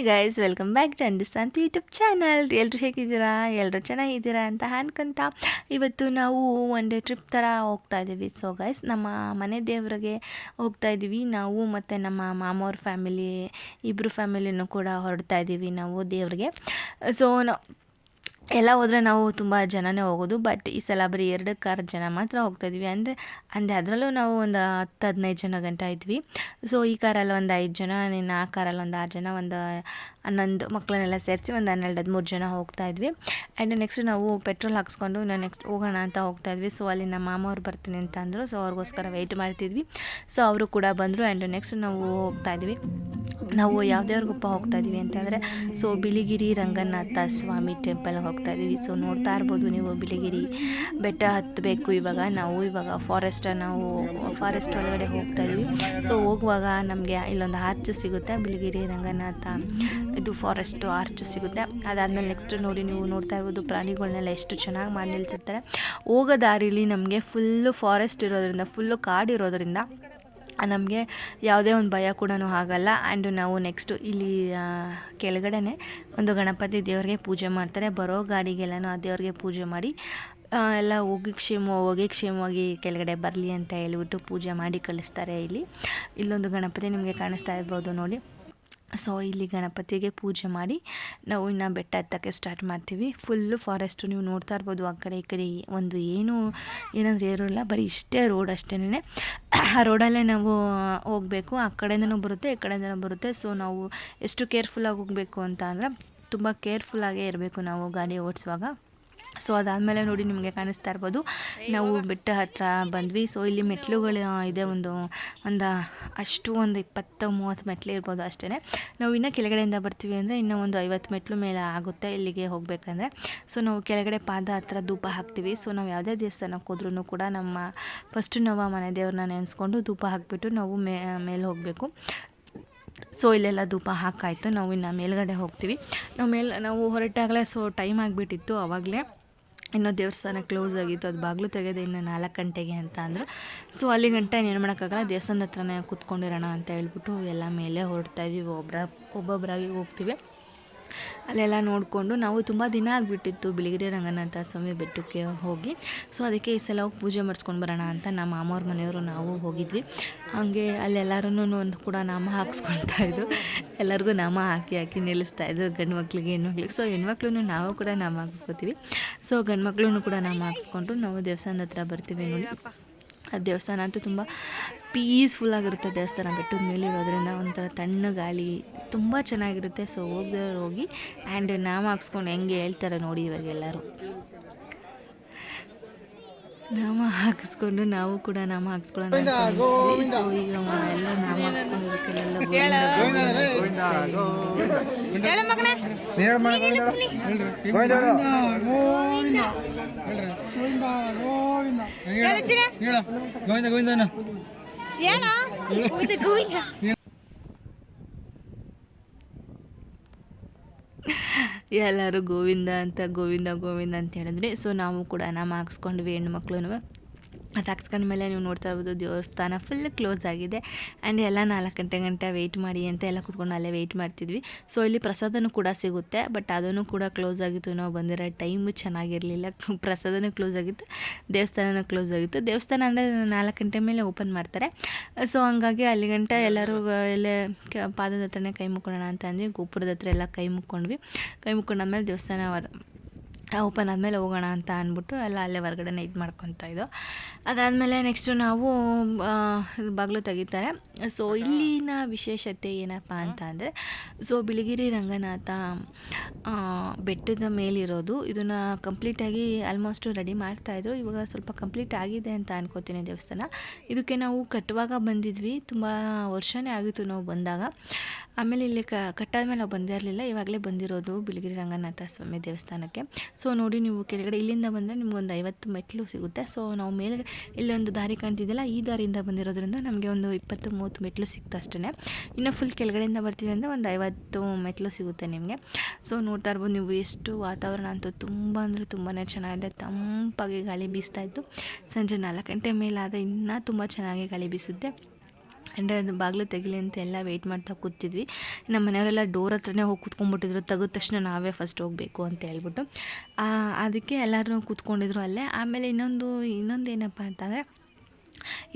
Guys, welcome back to understand YouTube channel. ಎಲ್ಲರೂ ಹೇಗಿದ್ದೀರಾ? ಎಲ್ಲರೂ ಚೆನ್ನಾಗಿದ್ದೀರಾ ಅಂತ ಅನ್ಕೊಂತ ಇವತ್ತು ನಾವು ಒನ್ ಡೇ ಟ್ರಿಪ್ ಥರ ಹೋಗ್ತಾ ಇದ್ದೀವಿ. ಸೊ ಗೈಸ್, ನಮ್ಮ ಮನೆ ದೇವರಿಗೆ ಹೋಗ್ತಾ ಇದ್ದೀವಿ ನಾವು ಮತ್ತು ನಮ್ಮ ಮಾಮವ್ರ ಫ್ಯಾಮಿಲಿ, ಇಬ್ಬರು ಫ್ಯಾಮಿಲಿನೂ ಕೂಡ ಹೊರಡ್ತಾ ಇದ್ದೀವಿ ನಾವು ದೇವ್ರಿಗೆ. ಸೊ ಎಲ್ಲ ಹೋದರೆ ನಾವು ತುಂಬ ಜನನೇ ಹೋಗೋದು, ಬಟ್ ಈ ಸಲ ಬರೀ 2 ಜನ ಮಾತ್ರ ಹೋಗ್ತಾಯಿದ್ವಿ. ಅಂದರೆ ಅದರಲ್ಲೂ ನಾವು ಒಂದು 10-15 ಜನ ಗಂಟ ಇದ್ವಿ. ಸೊ ಈ ಕಾರಲ್ಲಿ ಒಂದು 5 ಜನ, ಇನ್ನು ಆ ಕಾರಲ್ಲಿ ಒಂದು 6 ಜನ, ಒಂದು 11 ಮಕ್ಕಳನ್ನೆಲ್ಲ ಸೇರಿಸಿ ಒಂದು 12-13 ಜನ ಹೋಗ್ತಾಯಿದ್ವಿ. ಆ್ಯಂಡ್ ನೆಕ್ಸ್ಟ್ ನಾವು ಪೆಟ್ರೋಲ್ ಹಾಕ್ಸ್ಕೊಂಡು ನೆಕ್ಸ್ಟ್ ಹೋಗೋಣ ಅಂತ ಹೋಗ್ತಾಯಿದ್ವಿ. ಸೊ ಅಲ್ಲಿ ನಮ್ಮ ಮಾಮವ್ರು ಬರ್ತೀನಿ ಅಂತ ಅಂದರು. ಸೊ ಅವ್ರಿಗೋಸ್ಕರ ವೆಯ್ಟ್ ಮಾಡ್ತಿದ್ವಿ. ಸೊ ಅವರು ಕೂಡ ಬಂದರು. ಆ್ಯಂಡ್ ನೆಕ್ಸ್ಟ್ ನಾವು ಹೋಗ್ತಾಯಿದ್ವಿ. ನಾವು ಯಾವ್ದ್ಯಾವ್ರಿಗಪ್ಪ ಹೋಗ್ತಾಯಿದ್ವಿ ಅಂತಂದರೆ, ಸೊ ಬಿಳಿಗಿರಿ ರಂಗನಾಥ ಸ್ವಾಮಿ ಟೆಂಪಲ್ಗೆ ಹೋಗ್ತಾಯಿದ್ದೀವಿ. ಸೊ ನೋಡ್ತಾ ಇರ್ಬೋದು ನೀವು, ಬಿಳಿಗಿರಿ ಬೆಟ್ಟ ಹತ್ತಬೇಕು. ಇವಾಗ ಫಾರೆಸ್ಟ್ ಒಳಗಡೆ ಹೋಗ್ತಾಯಿದ್ವಿ. ಸೊ ಹೋಗುವಾಗ ನಮಗೆ ಇಲ್ಲೊಂದು ಆರ್ಚ್ ಸಿಗುತ್ತೆ, ಬಿಳಿಗಿರಿ ರಂಗನಾಥ ಇದು ಫಾರೆಸ್ಟ್ ಆರ್ಚ್ ಸಿಗುತ್ತೆ. ಅದಾದಮೇಲೆ ನೆಕ್ಸ್ಟ್ ನೋಡಿ, ನೀವು ನೋಡ್ತಾ ಇರ್ಬೋದು ಪ್ರಾಣಿಗಳನ್ನೆಲ್ಲ ಎಷ್ಟು ಚೆನ್ನಾಗಿ ಮಾಡಿ ನಿಲ್ಸಿರ್ತಾರೆ. ಹೋಗೋ ದಾರಿಲಿ ನಮಗೆ ಫುಲ್ಲು ಫಾರೆಸ್ಟ್ ಇರೋದ್ರಿಂದ, ಫುಲ್ಲು ಕಾಡಿರೋದ್ರಿಂದ ನಮಗೆ ಯಾವುದೇ ಒಂದು ಭಯ ಕೂಡ ಆಗಲ್ಲ. ಆ್ಯಂಡ್ ನಾವು ನೆಕ್ಸ್ಟು ಇಲ್ಲಿ ಕೆಳಗಡೆನೆ ಒಂದು ಗಣಪತಿ ದೇವರಿಗೆ ಪೂಜೆ ಮಾಡ್ತಾರೆ. ಬರೋ ಗಾಡಿಗೆಲ್ಲನೂ ಆ ದೇವ್ರಿಗೆ ಪೂಜೆ ಮಾಡಿ ಎಲ್ಲ ಹೋಗಿ ಕ್ಷೇಮವಾಗಿ ಕೆಳಗಡೆ ಬರಲಿ ಅಂತ ಹೇಳ್ಬಿಟ್ಟು ಪೂಜೆ ಮಾಡಿ ಕಳಿಸ್ತಾರೆ. ಇಲ್ಲೊಂದು ಗಣಪತಿ ನಿಮಗೆ ಕಾಣಿಸ್ತಾ ಇರ್ಬೋದು ನೋಡಿ. ಸೊ ಇಲ್ಲಿ ಗಣಪತಿಗೆ ಪೂಜೆ ಮಾಡಿ ನಾವು ಇನ್ನು ಬೆಟ್ಟ ಹತ್ತಕ್ಕೆ ಸ್ಟಾರ್ಟ್ ಮಾಡ್ತೀವಿ. ಫುಲ್ಲು ಫಾರೆಸ್ಟು ನೀವು ನೋಡ್ತಾ ಇರ್ಬೋದು. ಆ ಕಡೆ ಈ ಕಡೆ ಒಂದು ಏನಂದ್ರೆ ಇರೋಲ್ಲ, ಬರೀ ಇಷ್ಟೇ ರೋಡ್ ಅಷ್ಟೇ. ಆ ರೋಡಲ್ಲೇ ನಾವು ಹೋಗಬೇಕು. ಆ ಕಡೆಯಿಂದನೂ ಬರುತ್ತೆ, ಈ ಕಡೆಯಿಂದನೂ ಬರುತ್ತೆ. ಸೊ ನಾವು ಎಷ್ಟು ಕೇರ್ಫುಲ್ಲಾಗಿ ಹೋಗಬೇಕು ಅಂತ ಅಂದರೆ, ತುಂಬ ಕೇರ್ಫುಲ್ಲಾಗೇ ಇರಬೇಕು ನಾವು ಗಾಡಿ ಓಡಿಸುವಾಗ. ಸೊ ಅದಾದಮೇಲೆ ನೋಡಿ, ನಿಮಗೆ ಕಾಣಿಸ್ತಾ ಇರ್ಬೋದು ನಾವು ಬೆಟ್ಟ ಹತ್ರ ಬಂದ್ವಿ. ಸೊ ಇಲ್ಲಿ ಮೆಟ್ಲುಗಳು ಇದೆ, ಒಂದು ಅಷ್ಟು ಒಂದು 20-30 ಮೆಟ್ಲು ಇರ್ಬೋದು ಅಷ್ಟೇ. ನಾವು ಇನ್ನೂ ಕೆಳಗಡೆಯಿಂದ ಬರ್ತೀವಿ ಅಂದರೆ ಇನ್ನೂ ಒಂದು 50 ಮೆಟ್ಲು ಮೇಲೆ ಆಗುತ್ತೆ ಇಲ್ಲಿಗೆ ಹೋಗಬೇಕಂದ್ರೆ. ಸೊ ನಾವು ಕೆಳಗಡೆ ಪಾದ ಹತ್ರ ಧೂಪ ಹಾಕ್ತೀವಿ. ಸೊ ನಾವು ಯಾವುದೇ ದೇವಸ್ಥಾನಕ್ಕೆ ಹೋದ್ರೂ ಕೂಡ ಫಸ್ಟು ನಾವು ಮನೆ ದೇವ್ರನ್ನ ನೆನೆಸ್ಕೊಂಡು ಧೂಪ ಹಾಕಿಬಿಟ್ಟು ನಾವು ಮೇಲೆ ಹೋಗಬೇಕು. ಸೊ ಇಲ್ಲೆಲ್ಲ ಧೂಪ ಹಾಕಾಯಿತು, ನಾವು ಇನ್ನು ಮೇಲ್ಗಡೆ ಹೋಗ್ತೀವಿ. ನಾವು ಹೊರಟಾಗಲೇ ಸೊ ಟೈಮ್ ಆಗಿಬಿಟ್ಟಿತ್ತು. ಆವಾಗಲೇ ಇನ್ನೂ ದೇವಸ್ಥಾನ ಕ್ಲೋಸ್ ಆಗಿತ್ತು, ಅದು ಬಾಗಿಲು ತೆಗೆದು ಇನ್ನು 4 ಗಂಟೆಗೆ ಅಂತ ಅಂದರು. ಸೊ ಅಲ್ಲಿ ಗಂಟೆ ಏನು ಮಾಡೋಕ್ಕಾಗಲ್ಲ, ದೇವಸ್ಥಾನದ ಹತ್ರನೇ ಕೂತ್ಕೊಂಡಿರೋಣ ಅಂತ ಹೇಳ್ಬಿಟ್ಟು ಎಲ್ಲ ಮೇಲೆ ಹೊರಡ್ತಾಯಿದ್ದೀವಿ. ಒಬ್ಬೊಬ್ಬರಾಗಿ ಹೋಗ್ತೀವಿ. ಅಲ್ಲೆಲ್ಲ ನೋಡಿಕೊಂಡು ನಾವು ತುಂಬ ದಿನ ಆಗಿಬಿಟ್ಟಿತ್ತು ಬಿಳಿಗಿರಿ ರಂಗನಾಥ ಸ್ವಾಮಿ ಬೆಟ್ಟಕ್ಕೆ ಹೋಗಿ. ಸೊ ಅದಕ್ಕೆ ಈ ಸಲ ಹೋಗಿ ಪೂಜೆ ಮಾಡಿಸ್ಕೊಂಡು ಬರೋಣ ಅಂತ ನಮ್ಮ ಮಾಮವ್ರ ಮನೆಯವರು ನಾವು ಹೋಗಿದ್ವಿ. ಹಾಗೆ ಅಲ್ಲೆಲ್ಲರೂ ಒಂದು ಕೂಡ ನಾಮ ಹಾಕ್ಸ್ಕೊಳ್ತಾಯಿದ್ರು. ಎಲ್ಲರಿಗೂ ನಾಮ ಹಾಕಿ ನಿಲ್ಲಿಸ್ತಾಯಿದ್ರು, ಗಂಡು ಮಕ್ಳಿಗೆ ಹೆಣ್ಮಕ್ಳಿಗೆ. ಸೊ ಹೆಣ್ಮಕ್ಳು ನಾವು ಕೂಡ ನಾಮ ಹಾಕ್ಸ್ಕೊತೀವಿ. ಸೊ ಗಂಡು ಮಕ್ಳು ಕೂಡ ನಾಮ ಹಾಕ್ಸ್ಕೊಂಡು ನಾವು ದೇವಸ್ಥಾನದ ಹತ್ರ ಬರ್ತೀವಿ ನೋಡಿ. ಆ ದೇವಸ್ಥಾನ ಅಂತೂ ತುಂಬ ಪೀಸ್ಫುಲ್ಲಾಗಿರುತ್ತೆ. ದೇವಸ್ಥಾನ ಬೆಟ್ಟದ ಮೇಲೆ ಇರೋದ್ರಿಂದ ಒಂಥರ ತಣ್ಣ ಗಾಳಿ, ತುಂಬ ಚೆನ್ನಾಗಿರುತ್ತೆ. ಸೊ ಹೋಗಿ ಆ್ಯಂಡ್ ನಾಮ ಹಾಕ್ಸ್ಕೊಂಡು ಹೆಂಗೆ ಹೇಳ್ತಾರೆ ನೋಡಿ, ಇವಾಗ ಎಲ್ಲರೂ ನಾಮ ಹಾಕಿಸ್ಕೊಂಡು ನಾವು ಕೂಡ ನಾಮ ಹಾಕ್ಸ್ಕೊಳ್ಳೋಣ ಅಂತ ಅಂದ್ಕೊಂಡ್ವಿ. ಸೊ ಈಗ ಎಲ್ಲ ನಾಮ ಹಾಕ್ಸ್ಕೊಂಡಿದ್ದಕ್ಕೆಲ್ಲ ಎಲ್ಲರೂ ಗೋವಿಂದ ಅಂತ ಹೇಳಿದ್ರಿ. ಸೊ ನಾವು ಕೂಡ ನಾಮ ಹಾಕ್ಸ್ಕೊಂಡ್ವಿ, ಹೆಣ್ಮಕ್ಳು. ಅದು ಹಾಕ್ಸ್ಕೊಂಡ್ಮೇಲೆ ನೀವು ನೋಡ್ತಾ ಇರ್ಬೋದು ದೇವಸ್ಥಾನ ಫುಲ್ ಕ್ಲೋಸ್ ಆಗಿದೆ. ಆ್ಯಂಡ್ ಎಲ್ಲ 4 ಗಂಟೆ ವೆಯ್ಟ್ ಮಾಡಿ ಅಂತ ಎಲ್ಲ ಕೂತ್ಕೊಂಡು ಅಲ್ಲೇ ವೆಯ್ಟ್ ಮಾಡ್ತಿದ್ವಿ. ಸೊ ಇಲ್ಲಿ ಪ್ರಸಾದನೂ ಕೂಡ ಸಿಗುತ್ತೆ, ಬಟ್ ಅದನ್ನು ಕೂಡ ಕ್ಲೋಸ್ ಆಗಿತ್ತು. ನಾವು ಬಂದಿರೋ ಟೈಮು ಚೆನ್ನಾಗಿರಲಿಲ್ಲ, ಪ್ರಸಾದನೂ ಕ್ಲೋಸ್ ಆಗಿತ್ತು, ದೇವಸ್ಥಾನನೂ ಕ್ಲೋಸ್ ಆಗಿತ್ತು. ದೇವಸ್ಥಾನ ಅಂದರೆ 4 ಗಂಟೆ ಮೇಲೆ ಓಪನ್ ಮಾಡ್ತಾರೆ. ಸೊ ಹಂಗಾಗಿ ಅಲ್ಲಿ ಗಂಟೆ ಎಲ್ಲರೂ ಎಲ್ಲೇ ಪಾದದ ಹತ್ರನೇ ಕೈ ಮುಕ್ಕೊಳ್ಳೋಣ ಅಂತ ಅಂದ್ವಿ. ಗೋಪುರದ ಹತ್ರ ಎಲ್ಲ ಕೈ ಮುಕ್ಕೊಂಡಾದ್ಮೇಲೆ ದೇವಸ್ಥಾನ ಓಪನ್ ಆದಮೇಲೆ ಹೋಗೋಣ ಅಂತ ಅಂದ್ಬಿಟ್ಟು ಎಲ್ಲ ಅಲ್ಲೇ ಹೊರಗಡೆನೇ ಇದು ಮಾಡ್ಕೊತಾಯಿದ್ದೋ. ಅದಾದಮೇಲೆ ನೆಕ್ಸ್ಟು ನಾವು ಬಾಗಿಲು ತೆಗಿತಾರೆ. ಸೊ ಇಲ್ಲಿನ ವಿಶೇಷತೆ ಏನಪ್ಪ ಅಂತ ಅಂದರೆ, ಸೊ ಬಿಳಿಗಿರಿ ರಂಗನಾಥ ಬೆಟ್ಟದ ಮೇಲಿರೋದು. ಇದನ್ನು ಕಂಪ್ಲೀಟಾಗಿ ಆಲ್ಮೋಸ್ಟು ರೆಡಿ ಮಾಡ್ತಾಯಿದ್ರು. ಇವಾಗ ಸ್ವಲ್ಪ ಕಂಪ್ಲೀಟ್ ಆಗಿದೆ ಅಂತ ಅನ್ಕೋತೀನಿ ದೇವಸ್ಥಾನ. ಇದಕ್ಕೆ ನಾವು ಕಟ್ಟುವಾಗ ಬಂದಿದ್ವಿ, ತುಂಬ ವರ್ಷನೇ ಆಗಿತ್ತು ನಾವು ಬಂದಾಗ. ಆಮೇಲೆ ಇಲ್ಲಿ ಕಟ್ಟಾದ್ಮೇಲೆ ನಾವು ಬಂದೇ ಇರಲಿಲ್ಲ, ಇವಾಗಲೇ ಬಂದಿರೋದು ಬಿಳಿಗಿರಿ ರಂಗನಾಥ ಸ್ವಾಮಿ ದೇವಸ್ಥಾನಕ್ಕೆ. ಸೊ ನೋಡಿ, ನೀವು ಕೆಳಗಡೆ ಇಲ್ಲಿಂದ ಬಂದರೆ ನಿಮ್ಗೊಂದು 50 ಮೆಟ್ಲು ಸಿಗುತ್ತೆ. ಸೊ ನಾವು ಮೇಲೆ ಇಲ್ಲೊಂದು ದಾರಿ ಕಾಣ್ತಿದ್ದಿಲ್ಲ, ಈ ದಾರಿಯಿಂದ ಬಂದಿರೋದ್ರಿಂದ ನಮಗೆ ಒಂದು 20-30 ಮೆಟ್ಲು ಸಿಕ್ತು ಅಷ್ಟೇ. ಇನ್ನು ಫುಲ್ ಕೆಳಗಡೆಯಿಂದ ಬರ್ತೀವಿ ಅಂದರೆ ಒಂದು 50 ಮೆಟ್ಲು ಸಿಗುತ್ತೆ ನಿಮಗೆ. ಸೊ ನೋಡ್ತಾ ಇರ್ಬೋದು ನೀವು, ಎಷ್ಟು ವಾತಾವರಣ ಅಂತೂ ತುಂಬ ಅಂದರೆ ತುಂಬಾ ಚೆನ್ನಾಗಿದೆ. ತಂಪಾಗಿ ಗಾಳಿ ಬೀಸ್ತಾಯಿತ್ತು. ಸಂಜೆ 4 ಗಂಟೆ ಮೇಲಾದರೆ ಇನ್ನೂ ತುಂಬ ಚೆನ್ನಾಗಿ ಗಾಳಿ ಬೀಸುತ್ತೆ. ಆ್ಯಂಡ್ ಅದು ಬಾಗಿಲು ತೆಗಿಲಿ ಅಂತ ಎಲ್ಲ ವೆಯ್ಟ್ ಮಾಡ್ತಾ ಕೂತಿದ್ವಿ. ನಮ್ಮ ಮನೆಯವರೆಲ್ಲ ಡೋರ್ ಹತ್ರನೇ ಹೋಗಿ ಕೂತ್ಕೊಂಡ್ಬಿಟ್ಟಿದ್ರು, ತೆಗೆದ ತಕ್ಷಣ ನಾವೇ ಫಸ್ಟ್ ಹೋಗಬೇಕು ಅಂತ ಹೇಳ್ಬಿಟ್ಟು. ಅದಕ್ಕೆ ಎಲ್ಲರೂ ಕೂತ್ಕೊಂಡಿದ್ರು ಅಲ್ಲೇ. ಆಮೇಲೆ ಇನ್ನೊಂದು ಏನಪ್ಪ ಅಂತಂದರೆ,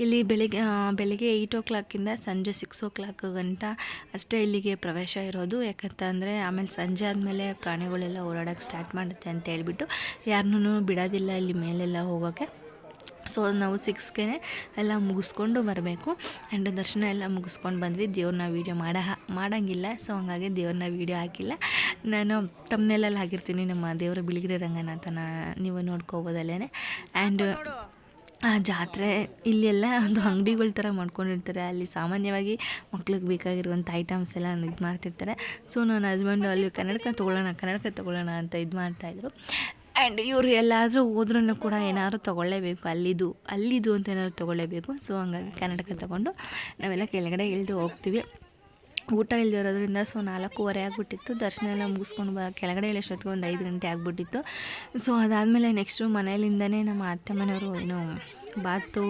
ಇಲ್ಲಿ ಬೆಳಿಗ್ಗೆ 8 o'clock ಸಂಜೆ 6 o'clock ಗಂಟ ಅಷ್ಟೇ ಇಲ್ಲಿಗೆ ಪ್ರವೇಶ ಇರೋದು. ಯಾಕಂತಂದರೆ ಆಮೇಲೆ ಸಂಜೆ ಆದಮೇಲೆ ಪ್ರಾಣಿಗಳೆಲ್ಲ ಓಡಾಡೋಕ್ಕೆ ಸ್ಟಾರ್ಟ್ ಮಾಡುತ್ತೆ ಅಂತ ಹೇಳ್ಬಿಟ್ಟು ಯಾರನ್ನೂ ಬಿಡೋದಿಲ್ಲ ಇಲ್ಲಿ ಮೇಲೆಲ್ಲ ಹೋಗೋಕ್ಕೆ. ಸೊ ನಾವು 6ಗೆ ಎಲ್ಲ ಮುಗಿಸ್ಕೊಂಡು ಬರಬೇಕು. ಆ್ಯಂಡ್ ದರ್ಶನ ಎಲ್ಲ ಮುಗಿಸ್ಕೊಂಡು ಬಂದ್ವಿ. ದೇವ್ರನ್ನ ವೀಡಿಯೋ ಮಾಡೋಂಗಿಲ್ಲ, ಸೊ ಹಂಗಾಗಿ ದೇವ್ರನ್ನ ವೀಡಿಯೋ ಹಾಕಿಲ್ಲ. ನಾನು ತಮ್ಮನೆಲ್ಲಲ್ಲಿ ಹಾಕಿರ್ತೀನಿ ನಮ್ಮ ದೇವರ ಬಿಳಿಗಿರಿ ರಂಗನಾಥನ, ನೀವು ನೋಡ್ಕೋಬೋದಲ್ಲೇ. ಆ್ಯಂಡ್ ಜಾತ್ರೆ ಇಲ್ಲೆಲ್ಲ ಒಂದು ಅಂಗಡಿಗಳ ಥರ ಮಾಡ್ಕೊಂಡಿರ್ತಾರೆ. ಅಲ್ಲಿ ಸಾಮಾನ್ಯವಾಗಿ ಮಕ್ಳಿಗೆ ಬೇಕಾಗಿರುವಂಥ ಐಟಮ್ಸ್ ಎಲ್ಲ ಇದು ಮಾಡ್ತಿರ್ತಾರೆ. ಸೊ ನನ್ನ ಹಸ್ಬೆಂಡು ಅಲ್ಲಿ ಕನ್ನಡಕ ತೊಗೊಳ್ಳೋಣ ಅಂತ ಇದು ಮಾಡ್ತಾಯಿದ್ರು. ಆ್ಯಂಡ್ ಇವರು ಎಲ್ಲಾದರೂ ಹೋದ್ರೂ ಕೂಡ ಏನಾದ್ರು ತೊಗೊಳ್ಳೇಬೇಕು, ಅಲ್ಲಿದು ಅಂತ ಏನಾದ್ರು ತೊಗೊಳ್ಳೇಬೇಕು. ಸೊ ಹಂಗಾಗಿ ಕನ್ನಡಕ ತೊಗೊಂಡು ನಾವೆಲ್ಲ ಕೆಳಗಡೆ ಇಳಿದು ಹೋಗ್ತೀವಿ. ಊಟ ಇಲ್ಲದೆ ಇರೋದ್ರಿಂದ ಸೊ 4:15 ಆಗಿಬಿಟ್ಟಿತ್ತು. ದರ್ಶನ ಎಲ್ಲ ಮುಗಿಸ್ಕೊಂಡು ಕೆಳಗಡೆ ಇಳಿಸೋತ್ತಿಗೆ ಒಂದು 5 ಗಂಟೆ ಆಗಿಬಿಟ್ಟಿತ್ತು. ಸೊ ಅದಾದಮೇಲೆ ನೆಕ್ಸ್ಟು ಮನೆಯಲ್ಲಿಂದನೇ ನಮ್ಮ ಅತ್ತೆ ಮನೆಯವರು ಏನೋ ಬಾತು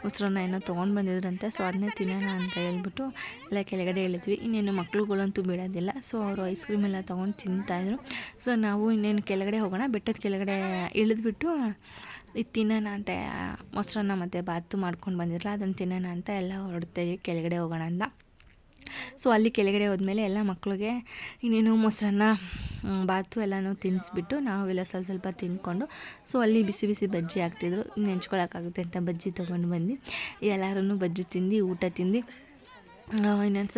ಮೊಸರನ್ನ ಏನೋ ತೊಗೊಂಡು ಬಂದಿದ್ರಂತೆ. ಸೊ ಅದನ್ನೇ ತಿನ್ನೋಣ ಅಂತ ಹೇಳ್ಬಿಟ್ಟು ಎಲ್ಲ ಕೆಳಗಡೆ ಇಳಿದ್ವಿ. ಇನ್ನೇನು ಮಕ್ಳುಗಳಂತೂ ಬಿಡೋದಿಲ್ಲ. ಸೊ ಅವರು ಐಸ್ ಕ್ರೀಮ್ ಎಲ್ಲ ತೊಗೊಂಡು ತಿಂತಾಯಿದ್ರು. ಸೊ ನಾವು ಇನ್ನೇನು ಕೆಳಗಡೆ ಹೋಗೋಣ, ಬೆಟ್ಟದ ಕೆಳಗಡೆ ಇಳಿದ್ಬಿಟ್ಟು ಇದು ತಿನ್ನೋಣ ಅಂತ, ಮೊಸರನ್ನ ಮತ್ತು ಬಾತು ಮಾಡ್ಕೊಂಡು ಬಂದಿರಲ್ಲ ಅದನ್ನು ತಿನ್ನೋಣ ಅಂತ ಎಲ್ಲ ಹೊರಡ್ತಾಯಿದ್ವಿ ಕೆಳಗಡೆ ಹೋಗೋಣ ಅಂತ. ಸೊ ಅಲ್ಲಿ ಕೆಳಗಡೆ ಹೋದ್ಮೇಲೆ ಎಲ್ಲ ಮಕ್ಕಳಿಗೆ ಇನ್ನೇನು ಮೊಸರನ್ನ ಬಾತು ಎಲ್ಲನೂ ತಿನ್ನಿಸ್ಬಿಟ್ಟು ನಾವೆಲ್ಲ ಸ್ವಲ್ಪ ತಿಂದ್ಕೊಂಡು, ಸೊ ಅಲ್ಲಿ ಬಿಸಿ ಬಿಸಿ ಬಜ್ಜಿ ಹಾಕ್ತಿದ್ರು, ನೆಂಚ್ಕೊಳಕ್ಕಾಗುತ್ತೆ ಅಂತ ಬಜ್ಜಿ ತೊಗೊಂಡು ಬಂದು ಎಲ್ಲರೂ ಬಜ್ಜಿ ತಿಂದು ಊಟ ತಿಂದು ಇನ್ನೊಂದು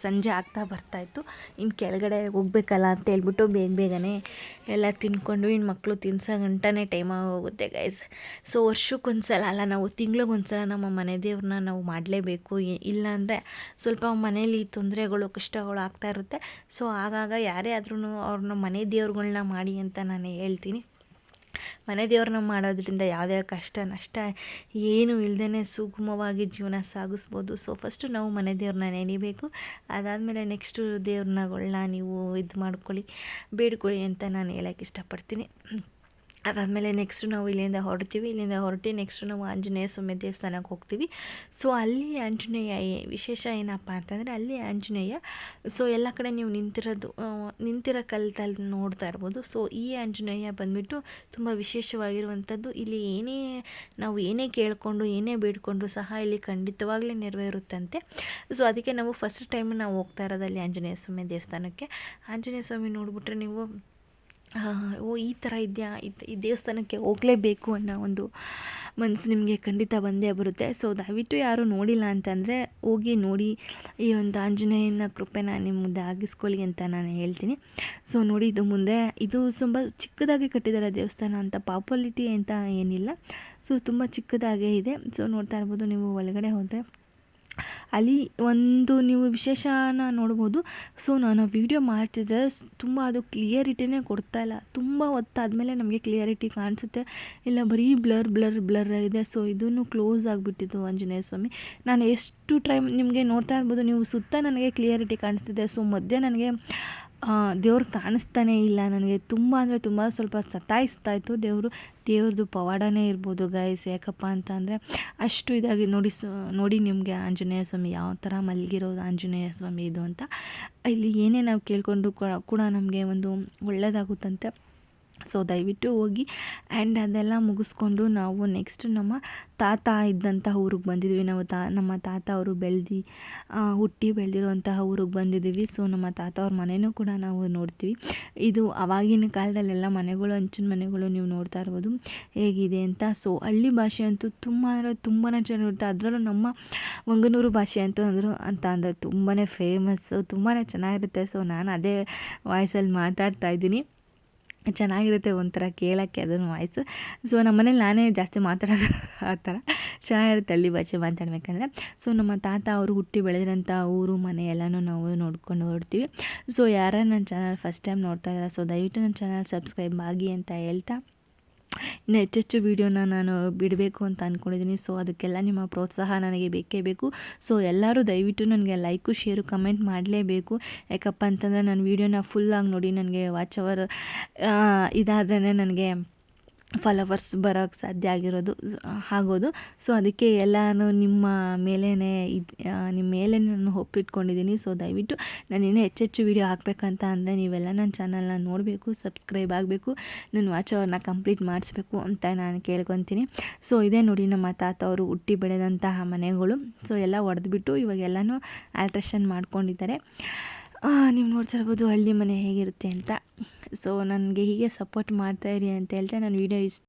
ಸಂಜೆ ಆಗ್ತಾ ಬರ್ತಾಯಿತ್ತು. ಇನ್ನು ಕೆಳಗಡೆ ಹೋಗ್ಬೇಕಲ್ಲ ಅಂತ ಹೇಳ್ಬಿಟ್ಟು ಬೇಗನೆ ಎಲ್ಲ ತಿನ್ಕೊಂಡು ಇನ್ನು ಮಕ್ಕಳು ತಿನ್ಸೋ ಗಂಟನೇ ಟೈಮ್ ಆಗೋಗುತ್ತೆ ಗೈಸ್. ಸೊ ವರ್ಷಕ್ಕೊಂದ್ಸಲ ಅಲ್ಲ, ನಾವು ತಿಂಗ್ಳಿಗೊಂದ್ಸಲ ನಮ್ಮ ಮನೆ ದೇವ್ರನ್ನ ನಾವು ಮಾಡಲೇಬೇಕು. ಇಲ್ಲಾಂದರೆ ಸ್ವಲ್ಪ ಮನೇಲಿ ತೊಂದರೆಗಳು ಕಷ್ಟಗಳು ಆಗ್ತಾ ಇರುತ್ತೆ. ಸೊ ಆಗಾಗ ಯಾರೇ ಆದ್ರೂ ಅವ್ರನ್ನ ಮನೆ ದೇವ್ರುಗಳ್ನ ಮಾಡಿ ಅಂತ ನಾನು ಹೇಳ್ತೀನಿ. ಮನೆ ದೇವ್ರನ್ನ ಮಾಡೋದ್ರಿಂದ ಯಾವುದೇ ಕಷ್ಟ ನಷ್ಟ ಏನೂ ಇಲ್ಲದೇ ಸುಗಮವಾಗಿ ಜೀವನ ಸಾಗಿಸ್ಬೋದು. ಸೊ ಫಸ್ಟು ನಾವು ಮನೆ ದೇವ್ರನ್ನ ನೆನೀಬೇಕು. ಅದಾದಮೇಲೆ ನೆಕ್ಸ್ಟು ದೇವ್ರನ್ನಗಳನ್ನ ನೀವು ಇದು ಮಾಡ್ಕೊಳ್ಳಿ, ಬೇಡ್ಕೊಳ್ಳಿ ಅಂತ ನಾನು ಹೇಳೋಕ್ಕೆ ಇಷ್ಟಪಡ್ತೀನಿ. ಅದಾದಮೇಲೆ ನೆಕ್ಸ್ಟು ನಾವು ಇಲ್ಲಿಂದ ಹೊರಟು ನೆಕ್ಸ್ಟು ನಾವು ಆಂಜನೇಯ ಸ್ವಾಮಿ ದೇವಸ್ಥಾನಕ್ಕೆ ಹೋಗ್ತೀವಿ. ಸೊ ಅಲ್ಲಿ ಆಂಜನೇಯ ವಿಶೇಷ ಏನಪ್ಪ ಅಂತಂದರೆ, ಅಲ್ಲಿ ಆಂಜನೇಯ ಸೊ ಎಲ್ಲ ಕಡೆ ನೀವು ನಿಂತಿರೋ ಕಲ್ಲಲ್ಲಿ ನೋಡ್ತಾ ಇರ್ಬೋದು. ಸೊ ಈ ಆಂಜನೇಯ ಬಂದುಬಿಟ್ಟು ತುಂಬ ವಿಶೇಷವಾಗಿರುವಂಥದ್ದು. ಇಲ್ಲಿ ನಾವು ಏನೇ ಕೇಳಿಕೊಂಡು ಏನೇ ಬೇಡಿಕೊಂಡು ಸಹ ಇಲ್ಲಿ ಖಂಡಿತವಾಗ್ಲೂ ನೆರವೇರುತ್ತಂತೆ. ಸೊ ಅದಕ್ಕೆ ನಾವು ಫಸ್ಟ್ ಟೈಮ್ ನಾವು ಹೋಗ್ತಾ ಇರೋದಲ್ಲಿ ಆಂಜನೇಯ ಸ್ವಾಮಿ ದೇವಸ್ಥಾನಕ್ಕೆ. ಆಂಜನೇಯ ಸ್ವಾಮಿ ನೋಡಿಬಿಟ್ರೆ ನೀವು ಈ ಥರ ಇದೆಯಾ, ಈ ದೇವಸ್ಥಾನಕ್ಕೆ ಹೋಗಲೇಬೇಕು ಅನ್ನೋ ಒಂದು ಮನಸ್ಸು ನಿಮಗೆ ಖಂಡಿತ ಬಂದೇ ಬರುತ್ತೆ. ಸೊ ದಯವಿಟ್ಟು ಯಾರು ನೋಡಿಲ್ಲ ಅಂತಂದರೆ ಹೋಗಿ ನೋಡಿ, ಈ ಒಂದು ಆಂಜನೇಯನ ಕೃಪೆನ ನಿಮ್ಮ ಮುಂದೆ ಆಗಿಸ್ಕೊಳ್ಳಿ ಅಂತ ನಾನು ಹೇಳ್ತೀನಿ. ಸೊ ನೋಡಿ, ಇದು ತುಂಬ ಚಿಕ್ಕದಾಗಿ ಕಟ್ಟಿದ್ದಾರೆ ದೇವಸ್ಥಾನ, ಅಂತ ಪಾಪ್ಯುಲಿಟಿ ಅಂತ ಏನಿಲ್ಲ. ಸೊ ತುಂಬ ಚಿಕ್ಕದಾಗೇ ಇದೆ. ಸೊ ನೋಡ್ತಾ ಇರ್ಬೋದು ನೀವು ಒಳಗಡೆ ಹೋದರೆ ಅಲ್ಲಿ ಒಂದು ನೀವು ವಿಶೇಷನ ನೋಡ್ಬೋದು. ಸೊ ನಾನು ವೀಡಿಯೋ ಮಾಡ್ತಿದ್ದರೆ ತುಂಬ ಅದು ಕ್ಲಿಯರಿಟಿನೇ ಕೊಡ್ತಾಯಿಲ್ಲ. ತುಂಬ ಹೊತ್ತಾದಮೇಲೆ ನಮಗೆ ಕ್ಲಿಯರಿಟಿ ಕಾಣಿಸುತ್ತೆ, ಇಲ್ಲ ಬರೀ ಬ್ಲರ್ ಇದೆ. ಸೊ ಇದನ್ನು ಕ್ಲೋಸ್ ಆಗಿಬಿಟ್ಟಿದ್ದು ಆಂಜನೇಯ ಸ್ವಾಮಿ. ನಾನು ಎಷ್ಟು ಟೈಮ್ ನಿಮಗೆ ನೋಡ್ತಾ ಇರ್ಬೋದು, ನೀವು ಸುತ್ತ ನನಗೆ ಕ್ಲಿಯರಿಟಿ ಕಾಣಿಸ್ತಿದೆ. ಸೊ ಮಧ್ಯೆ ನನಗೆ ದೇವ್ರು ಕಾಣಿಸ್ತಾನೇ ಇಲ್ಲ. ನನಗೆ ತುಂಬ ಅಂದರೆ ತುಂಬ ಸ್ವಲ್ಪ ಸತಾಯಿಸ್ತಾಯಿತ್ತು. ದೇವ್ರದ್ದು ಪವಾಡನೇ ಇರ್ಬೋದು ಗೈಸ್. ಯಾಕಪ್ಪ ಅಂತ ಅಂದರೆ ಅಷ್ಟು ಇದಾಗಿ ನೋಡಿ ನಿಮಗೆ ಆಂಜನೇಯ ಸ್ವಾಮಿ ಯಾವ ಥರ ಮಲಗಿರೋದು ಆಂಜನೇಯ ಸ್ವಾಮಿ ಇದು ಅಂತ. ಇಲ್ಲಿ ಏನೇ ನಾವು ಕೇಳಿಕೊಂಡು ಕೂಡ ನಮಗೆ ಒಂದು ಒಳ್ಳೆಯದಾಗುತ್ತಂತೆ. ಸೊ ದಯವಿಟ್ಟು ಹೋಗಿ. ಆ್ಯಂಡ್ ಅದೆಲ್ಲ ಮುಗಿಸ್ಕೊಂಡು ನಾವು ನೆಕ್ಸ್ಟ್ ನಮ್ಮ ತಾತ ಇದ್ದಂಥ ಊರಿಗೆ ಬಂದಿದ್ವಿ. ನಾವು ನಮ್ಮ ತಾತ ಅವರು ಹುಟ್ಟಿ ಬೆಳೆದಿರುವಂತಹ ಊರಿಗೆ ಬಂದಿದ್ದೀವಿ. ಸೊ ನಮ್ಮ ತಾತ ಅವ್ರ ಮನೆಯೂ ಕೂಡ ನಾವು ನೋಡ್ತೀವಿ. ಇದು ಆವಾಗಿನ ಕಾಲದಲ್ಲೆಲ್ಲ ಮನೆಗಳು, ಹಂಚಿನ ಮನೆಗಳು ನೀವು ನೋಡ್ತಾ ಇರ್ಬೋದು ಹೇಗಿದೆ ಅಂತ. ಸೊ ಹಳ್ಳಿ ಭಾಷೆ ಅಂತೂ ತುಂಬಾ ಚೆನ್ನಾಗಿರುತ್ತೆ. ಅದರಲ್ಲೂ ನಮ್ಮ ಮಂಗನೂರು ಭಾಷೆ ಅಂದರೆ ತುಂಬಾ ಫೇಮಸ್ಸು, ತುಂಬಾ ಚೆನ್ನಾಗಿರುತ್ತೆ. ಸೊ ನಾನು ಅದೇ ವಾಯ್ಸಲ್ಲಿ ಮಾತಾಡ್ತಾ ಇದ್ದೀನಿ. ಚೆನ್ನಾಗಿರುತ್ತೆ ಒಂಥರ ಕೇಳೋಕ್ಕೆ ಅದನ್ನು ವಾಯ್ಸು. ಸೊ ನಮ್ಮನೇಲಿ ನಾನೇ ಜಾಸ್ತಿ ಮಾತಾಡೋದು ಆ ಥರ ಚೆನ್ನಾಗಿರುತ್ತೆ ಹಳ್ಳಿ ಭಾಷೆ ಮಾತಾಡಬೇಕಂದ್ರೆ. ಸೊ ನಮ್ಮ ತಾತ ಅವರು ಹುಟ್ಟಿ ಬೆಳೆದಿರೋಂಥ ಊರು ಮನೆ ಎಲ್ಲನೂ ನಾವು ನೋಡ್ಕೊಂಡು ಹೊರಡ್ತೀವಿ. ಸೊ ಯಾರು ನನ್ನ ಚಾನಲ್ ಫಸ್ಟ್ ಟೈಮ್ ನೋಡ್ತಾ ಇದ್ದಾರೆ, ಸೊ ದಯವಿಟ್ಟು ನನ್ನ ಚಾನಲ್ ಸಬ್ಸ್ಕ್ರೈಬ್ ಆಗಿ ಅಂತ ಹೇಳ್ತಾ, ಇನ್ನು ಹೆಚ್ಚೆಚ್ಚು ವೀಡಿಯೋನ ನಾನು ಬಿಡಬೇಕು ಅಂತ ಅಂದ್ಕೊಂಡಿದ್ದೀನಿ. ಸೊ ಅದಕ್ಕೆಲ್ಲ ನಿಮ್ಮ ಪ್ರೋತ್ಸಾಹ ನನಗೆ ಬೇಕೇ ಬೇಕು. ಸೊ ಎಲ್ಲರೂ ದಯವಿಟ್ಟು ನನಗೆ ಲೈಕು, ಶೇರು, ಕಮೆಂಟ್ ಮಾಡಲೇಬೇಕು. ಯಾಕಪ್ಪ ಅಂತಂದರೆ ನನ್ನ ವೀಡಿಯೋನ ಫುಲ್ಲಾಗಿ ನೋಡಿ ನನಗೆ ವಾಚ್ ಅವರ್ ಇದಾದ್ರೇ ನನಗೆ ಫಾಲೋವರ್ಸ್ ಬರೋಕ್ಕೆ ಸಾಧ್ಯ ಆಗೋದು. ಸೊ ಅದಕ್ಕೆ ಎಲ್ಲನೂ ನಿಮ್ಮ ಮೇಲೇ ನಾನು ಒಪ್ಪಿಟ್ಕೊಂಡಿದ್ದೀನಿ. ಸೊ ದಯವಿಟ್ಟು ನಾನು ಇನ್ನೂ ಹೆಚ್ಚೆಚ್ಚು ವೀಡಿಯೋ ಹಾಕಬೇಕಂತ ಅಂದರೆ ನೀವೆಲ್ಲ ನನ್ನ ಚಾನಲ್ನ ನೋಡಬೇಕು, ಸಬ್ಸ್ಕ್ರೈಬ್ ಆಗಬೇಕು, ನನ್ನ ವಾಚ್ ಅವರ್ನ ಕಂಪ್ಲೀಟ್ ಮಾಡಿಸ್ಬೇಕು ಅಂತ ನಾನು ಕೇಳ್ಕೊತೀನಿ. ಸೊ ಇದೇ ನೋಡಿ ನಮ್ಮ ತಾತ ಅವರು ಹುಟ್ಟಿ ಬೆಳೆದಂತಹ ಮನೆಗಳು. ಸೊ ಎಲ್ಲ ಹೊಡೆದ್ಬಿಟ್ಟು ಇವಾಗೆಲ್ಲನೂ ಆಲ್ಟ್ರೇಷನ್ ಮಾಡ್ಕೊಂಡಿದ್ದಾರೆ. ನೀವು ನೋಡ್ತಿರ್ಬೋದು ಹಳ್ಳಿ ಮನೆ ಹೇಗಿರುತ್ತೆ ಅಂತ. ಸೊ ನನಗೆ ಹೀಗೆ ಸಪೋರ್ಟ್ ಮಾಡ್ತಾಯಿರಿ ಅಂತ ಹೇಳ್ತಾ ನಾನು ವೀಡಿಯೋ